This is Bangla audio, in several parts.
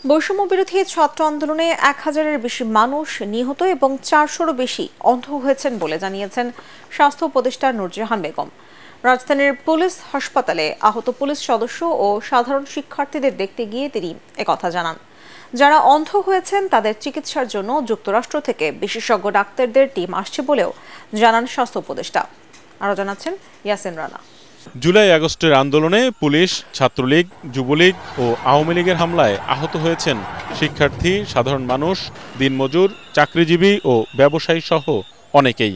বৈষম্য বিরোধী ছাত্র আন্দোলনে ১,০০০-এর বেশি মানুষ নিহত এবং ৪০০-রও বেশি অন্ধ হয়েছেন বলে জানিয়েছেন স্বাস্থ্য উপদেষ্টা নূরজাহান বেগম। রাজধানীর পুলিশ হাসপাতালে আহত পুলিশ সদস্য ও সাধারণ শিক্ষার্থীদের দেখতে গিয়ে তিনি একথা জানান। যারা অন্ধ হয়েছেন তাদের চিকিৎসার জন্য যুক্তরাষ্ট্র থেকে বিশেষজ্ঞ ডাক্তারদের টিম আসছে বলেও জানান স্বাস্থ্য উপদেষ্টা। আরও জানাচ্ছেন ইয়াসিন রানা। জুলাই আগস্টের আন্দোলনে পুলিশ, ছাত্রলীগ, যুবলীগ ও আওয়ামী লীগের হামলায় আহত হয়েছেন শিক্ষার্থী, সাধারণ মানুষ, দিনমজুর, চাকরিজীবী ও ব্যবসায়ী সহ অনেকেই,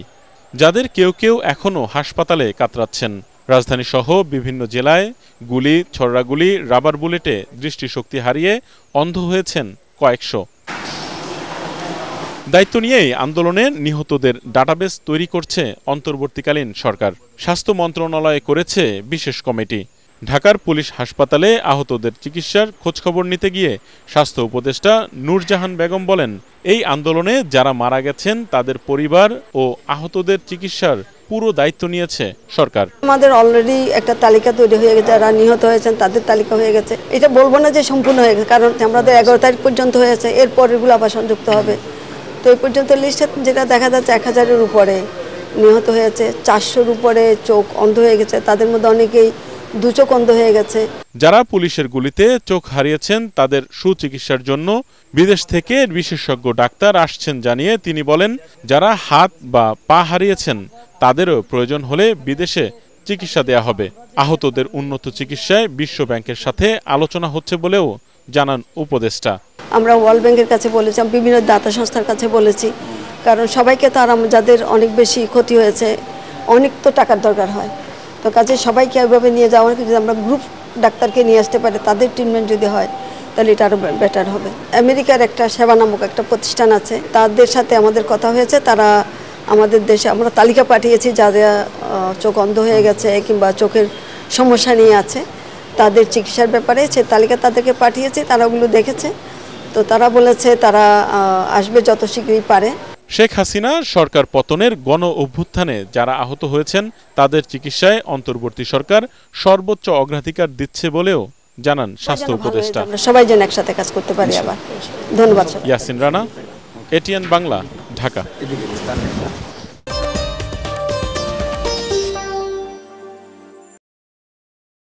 যাদের কেউ কেউ এখনও হাসপাতালে কাতরাচ্ছেন। রাজধানী সহ বিভিন্ন জেলায় গুলি, ছড়রাগুলি, রাবার বুলেটে দৃষ্টিশক্তি হারিয়ে অন্ধ হয়েছেন কয়েকশো। দায়িত্ব নিয়েই আন্দোলনে নিহতদের ডাটাবেস তৈরি করছে অন্তর্বর্তীকালীন সরকার। স্বাস্থ্য মন্ত্রণালয় করেছে বিশেষ কমিটি। ঢাকার পুলিশ হাসপাতালে আহতদের চিকিৎসার খোঁজখবর নিতে গিয়ে স্বাস্থ্য উপদেষ্টা নূরজাহান বেগম বলেন, এই আন্দোলনে যারা মারা গেছেন তাদের পরিবার ও আহতদের চিকিৎসার পুরো দায়িত্ব নিয়েছে সরকার। আমাদের অলরেডি একটা তালিকা তৈরি হয়ে গেছে, যারা নিহত হয়েছেন তাদের তালিকা হয়ে গেছে। এটা বলবো না যে সম্পূর্ণ হয়ে গেছে, কারণ আমাদের 11 তারিখ পর্যন্ত হয়েছে, এরপর এগুলো আবার সংযুক্ত হবে। তো এই পর্যন্ত লিস্টে যেটা দেখা যাচ্ছে ১,০০০-এর উপরে নিহত হয়েছে, ৪০০-র উপরে চোখ অন্ধ হয়ে গেছে, তাদের মধ্যে অনেকেই 2 চোখ অন্ধ হয়ে গেছে। যারা পুলিশের গুলিতে চোখ হারিয়েছেন তাদের সুচিকিৎসার জন্য বিদেশ থেকে বিশেষজ্ঞ ডাক্তার আসছেন জানিয়ে তিনি বলেন, যারা হাত বা পা হারিয়েছেন তাদেরও প্রয়োজন হলে বিদেশে চিকিৎসা দেয়া হবে। আহতদের উন্নত চিকিৎসায় বিশ্ব ব্যাংকের সাথে আলোচনা হচ্ছে বলেও জানান উপদেষ্টা। আমরা ওয়ার্ল্ড ব্যাংকের কাছে বলেছি, বিভিন্ন দাতা সংস্থার কাছে বলেছি, কারণ সবাইকে তো আর যাদের অনেক বেশি ক্ষতি হয়েছে অনেক তো টাকার দরকার হয়, তো কাজে সবাইকে ওইভাবে নিয়ে যাওয়ার, যদি আমরা গ্রুপ ডাক্তারকে নিয়ে আসতে পারি, তাদের ট্রিটমেন্ট যদি হয় তাহলে এটা আরও বেটার হবে। আমেরিকার একটা সেবা নামক একটা প্রতিষ্ঠান আছে, তাদের সাথে আমাদের কথা হয়েছে। তারা আমাদের দেশে, আমরা তালিকা পাঠিয়েছি যারা চোখ অন্ধ হয়ে গেছে কিংবা চোখের সমস্যা নিয়ে আছে, তাদের চিকিৎসার ব্যাপারে সে তালিকা তাদেরকে পাঠিয়েছে, তারা ওগুলো দেখেছে। তো তারা বলেছে তারা আসবে যত শীঘ্রই পারে। শেখ হাসিনা সরকার পতনের গণ অভ্যুত্থানে যারা আহত হয়েছেন তাদের চিকিৎসায় অন্তর্বর্তী সরকার সর্বোচ্চ অগ্রাধিকার দিচ্ছে বলেও জানান স্বাস্থ্য উপদেষ্টা। সবাই যেন একসাথে কাজ করতে পারি। আবার ধন্যবাদ। ইয়াসিন রানা, এটিএন বাংলা, ঢাকা।